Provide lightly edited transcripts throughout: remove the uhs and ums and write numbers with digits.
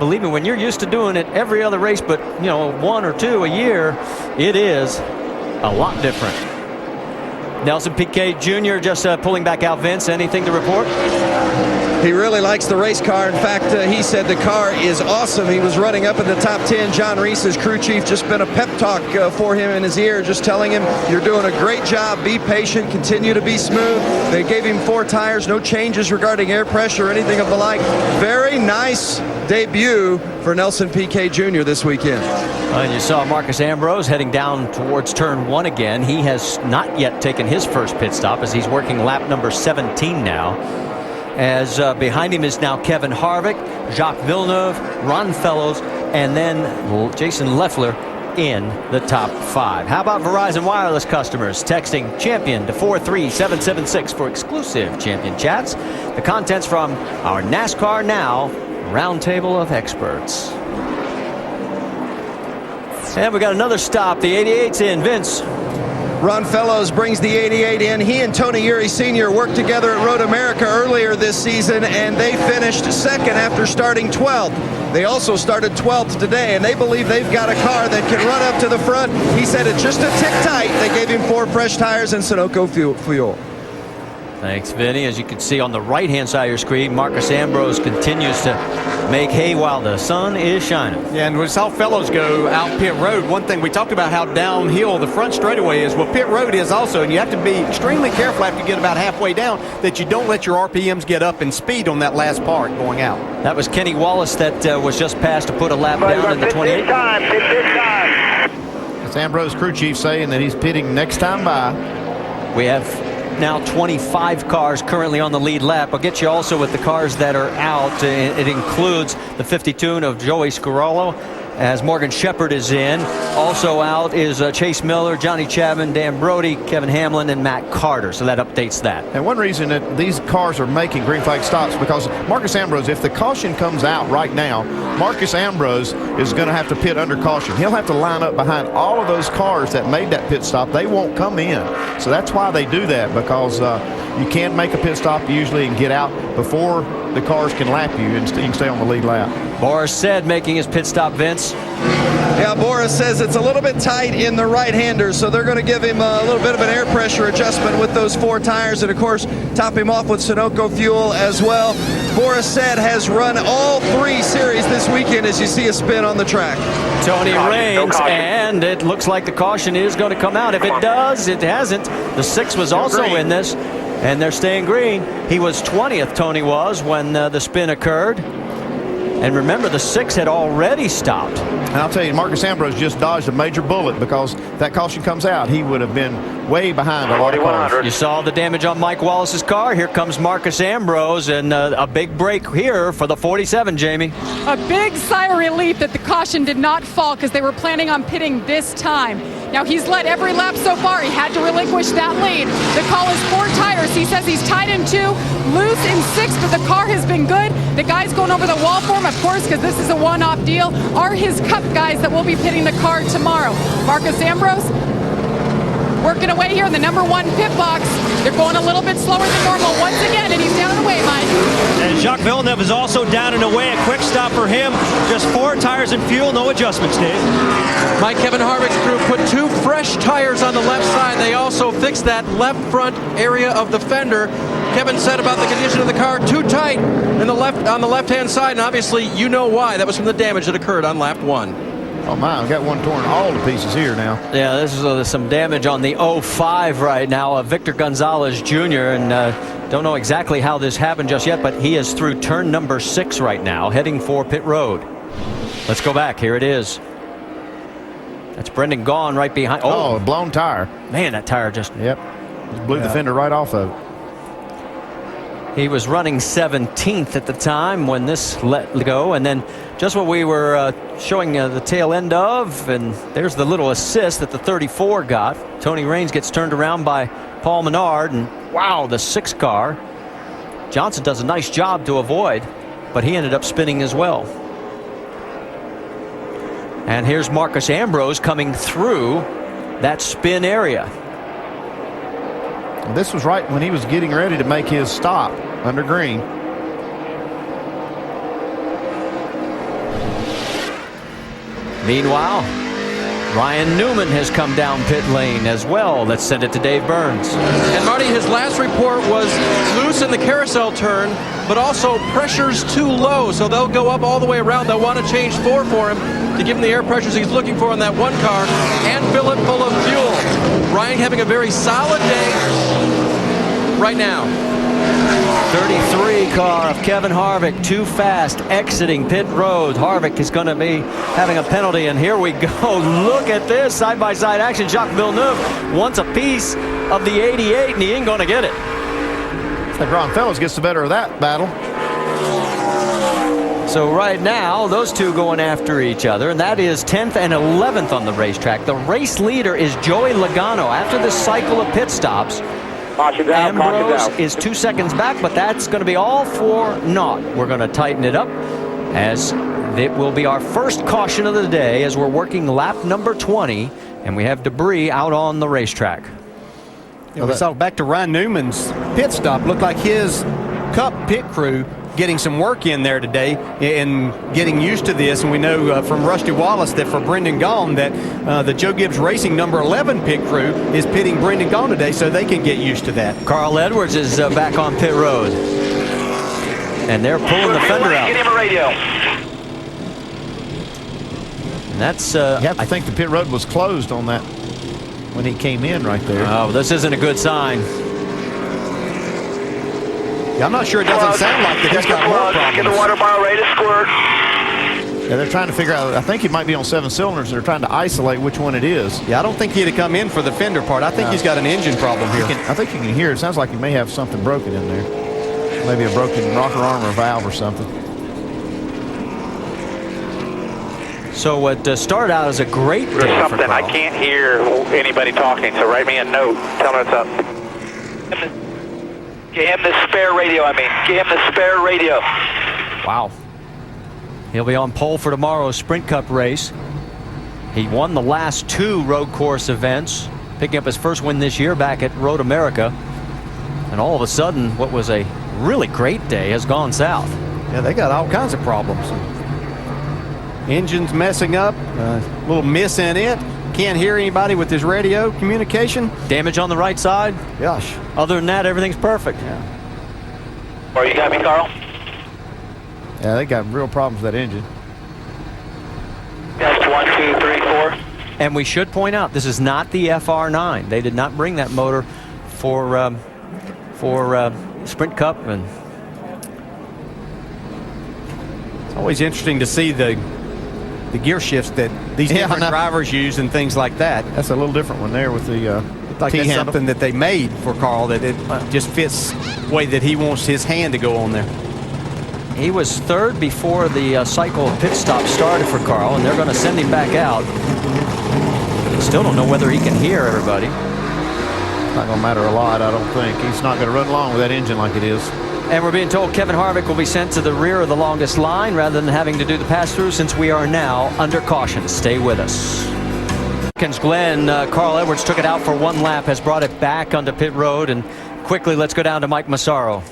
believe me, when you're used to doing it every other race, but, you know, 1 or 2 a year, it is a lot different. Nelson Piquet Jr. just pulling back out. Vince, anything to report? He really likes the race car. In fact, he said the car is awesome. He was running up in the top 10. John Reese, his crew chief, just been a pep talk for him in his ear, just telling him, you're doing a great job. Be patient. Continue to be smooth. They gave him 4 tires. No changes regarding air pressure or anything of the like. Very nice debut for Nelson Piquet Jr. this weekend. And you saw Marcus Ambrose heading down towards turn 1 again. He has not yet taken his first pit stop as he's working lap number 17 now. As behind him is now Kevin Harvick, Jacques Villeneuve, Ron Fellows, and then Jason Leffler in the top 5. How about Verizon Wireless customers texting champion to 43776 for exclusive champion chats? The contents from our NASCAR Now Roundtable of Experts. And we got another stop. The 88's in. Vince. Ron Fellows brings the 88 in. He and Tony Eury Sr. worked together at Road America earlier this season, and they finished second after starting 12th. They also started 12th today, and they believe they've got a car that can run up to the front. He said it's just a tick tight. They gave him 4 fresh tires and Sunoco fuel. Thanks, Vinny. As you can see on the right-hand side of your screen, Marcus Ambrose continues to make hay while the sun is shining. Yeah, and we saw Fellows go out pit road. One thing we talked about how downhill the front straightaway is. Well, pit road is also, and you have to be extremely careful after you get about halfway down that you don't let your RPMs get up in speed on that last part going out. That was Kenny Wallace that was just passed to put a lap down in the 28. It's Ambrose crew chief saying that he's pitting next time by. We have now 25 cars currently on the lead lap. I'll get you also with the cars that are out. It includes the 52 of Joey Scarollo as Morgan Shepherd is in. Also out is Chase Miller, Johnny Chapman, Dan Brody, Kevin Hamlin, and Matt Carter. So that updates that. And one reason that these cars are making green flag stops because Marcus Ambrose, if the caution comes out right now, Marcus Ambrose is going to have to pit under caution. He'll have to line up behind all of those cars that made that pit stop. They won't come in. So that's why they do that, because you can make a pit stop usually and get out before the cars can lap you, and you can stay on the lead lap. Boris said making his pit stop, Vince. Yeah, Boris says it's a little bit tight in the right-hander, so they're going to give him a little bit of an air pressure adjustment with those 4 tires, and of course top him off with Sunoco fuel as well. Boris said has run all 3 series this weekend, as you see a spin on the track. Tony Raines, and it looks like the caution is going to come out. If it does, it hasn't. The 6 was also in this, and they're staying green. He was 20th, Tony was, when the spin occurred. And remember, the 6 had already stopped. And I'll tell you, Marcus Ambrose just dodged a major bullet, because if that caution comes out, he would have been way behind a lot of cars. You saw the damage on Mike Wallace's car. Here comes Marcus Ambrose, and a big break here for the 47, Jamie. A big sigh of relief that the caution did not fall, because they were planning on pitting this time. Now, he's led every lap so far. He had to relinquish that lead. The call is 4 tires. He says he's tied in 2, loose in 6, but the car has been good. The guys going over the wall for him, of course, because this is a one-off deal, are his Cup guys that will be pitting the car tomorrow. Marcus Ambrose working away here in the number 1 pit box. They're going a little bit slower than normal once again, and he's down and away, Mike. And Jacques Villeneuve is also down and away. A quick stop for him. Just 4 tires and fuel, no adjustments, Dave. Mike, Kevin Harvick's crew put 2 fresh tires on the left side. They also fixed that left front area of the fender. Kevin said about the condition of the car, too tight in the on the left-hand side, and obviously you know why. That was from the damage that occurred on lap 1. Oh my, I've got one torn all to pieces here now. Yeah, this is some damage on the 05 right now. Victor Gonzalez Jr. and don't know exactly how this happened just yet, but he is through turn number 6 right now, heading for pit road. Let's go back. Here it is. That's Brendan Gaughan right behind. Oh, a blown tire. Man, that tire just... Yep. Just blew the fender right off of it. He was running 17th at the time when this let go, and then just what we were showing the tail end of, and there's the little assist that the 34 got. Tony Raines gets turned around by Paul Menard, and wow, the 6 car. Johnson does a nice job to avoid, but he ended up spinning as well. And here's Marcus Ambrose coming through that spin area. This was right when he was getting ready to make his stop under green. Meanwhile, Ryan Newman has come down pit lane as well. Let's send it to Dave Burns. And Marty, his last report was loose in the carousel turn, but also pressure's too low, so they'll go up all the way around. They'll want to change 4 for him to give him the air pressures he's looking for in that one car and fill it full of fuel. Ryan having a very solid day right now. 33 car of Kevin Harvick, too fast, exiting pit road. Harvick is going to be having a penalty, and here we go. Look at this side-by-side action. Jacques Villeneuve wants a piece of the 88, and he ain't going to get it. I think Ron Fellows gets the better of that battle. So right now, those two going after each other, and that is 10th and 11th on the racetrack. The race leader is Joey Logano. After this cycle of pit stops, Ambrose is 2 seconds back, but that's going to be all for naught. We're going to tighten it up as it will be our first caution of the day as we're working lap number 20, and we have debris out on the racetrack. Yeah, we saw back to Ryan Newman's pit stop. Looked like his Cup pit crew getting some work in there today and getting used to this. And we know from Rusty Wallace that for Brendan Gaughan that the Joe Gibbs Racing number 11 pit crew is pitting Brendan Gaughan today, so they can get used to that. Carl Edwards is back on pit road, and they're pulling the fender out. Get him a radio. And that's you have to think the pit road was closed on that when he came in right there. Oh, this isn't a good sign. Yeah, I'm not sure. It doesn't sound like that he's got more problems. Get the water bottle ready to squirt. Yeah, they're trying to figure out. I think he might be on 7 cylinders. They're trying to isolate which one it is. Yeah, I don't think he'd have come in for the fender part. I think he's got an engine problem here. I think you can hear. It sounds like he may have something broken in there. Maybe a broken rocker arm or valve or something. So what started out as a great day There's for something. Carl. I can't hear anybody talking, so write me a note. Tell me what's up. Get him the spare radio, Get him the spare radio. Wow. He'll be on pole for tomorrow's Sprint Cup race. He won the last 2 road course events, picking up his first win this year back at Road America. And all of a sudden, what was a really great day has gone south. Yeah, they got all kinds of problems. Engine's messing up, a little miss in it. Can't hear anybody with his radio communication. Damage on the right side. Gosh. Other than that, everything's perfect. Yeah. Or you got me, Carl? Yeah, they got real problems with that engine. Test 1, 2, 3, 4. And we should point out, this is not the FR9. They did not bring that motor for Sprint Cup. And it's always interesting to see the gear shifts that these different drivers use and things like that. That's a little different one there with the Like that's T-handle. something that they made for Carl, that it just fits the way that he wants his hand to go on there. he was 3rd before the cycle pit stop started for Carl, and they're going to send him back out. Still don't know whether he can hear everybody. Not going to matter a lot, I don't think. He's not going to run along with that engine like it is. And we're being told Kevin Harvick will be sent to the rear of the longest line rather than having to do the pass-through, since we are now under caution. Stay with us. Watkins Glen, Carl Edwards took it out for 1 lap, has brought it back onto pit road, and quickly let's go down to Mike Massaro.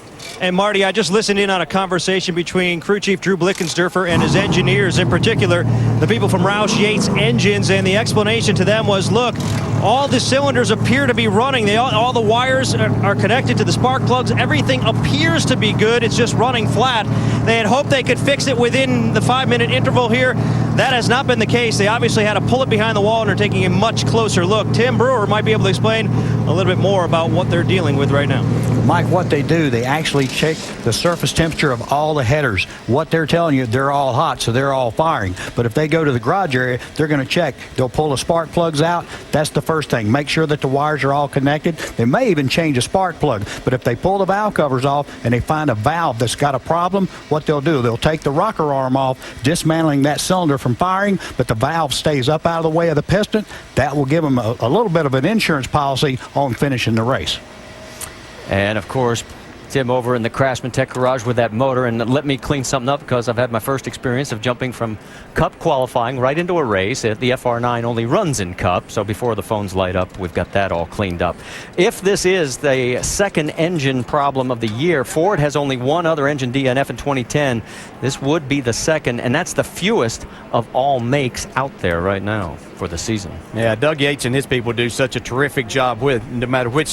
And Marty, I just listened in on a conversation between crew chief Drew Blickensderfer and his engineers, in particular the people from Roush Yates Engines, and the explanation to them was, look, all the cylinders appear to be running. All the wires are connected to the spark plugs. Everything appears to be good. It's just running flat. They had hoped they could fix it within the 5-minute interval here. That has not been the case. They obviously had to pull it behind the wall and are taking a much closer look. Tim Brewer might be able to explain a little bit more about what they're dealing with right now. Mike, what they do, they actually check the surface temperature of all the headers. What they're telling you, they're all hot, so they're all firing. But if they go to the garage area, they're going to check. They'll pull the spark plugs out. That's the first thing. Make sure that the wires are all connected. They may even change a spark plug. But if they pull the valve covers off and they find a valve that's got a problem, what they'll do, they'll take the rocker arm off, dismantling that cylinder from firing, but the valve stays up out of the way of the piston. That will give them a little bit of an insurance policy on finishing the race. And of course, Tim over in the Craftsman Tech Garage with that motor, and let me clean something up because I've had my first experience of jumping from Cup qualifying right into a race. The FR9 only runs in Cup, so before the phones light up, we've got that all cleaned up. If this is the second engine problem of the year, Ford has only one other engine DNF in 2010. This would be the second, and that's the fewest of all makes out there right now for the season. Yeah, Doug Yates and his people do such a terrific job with no matter which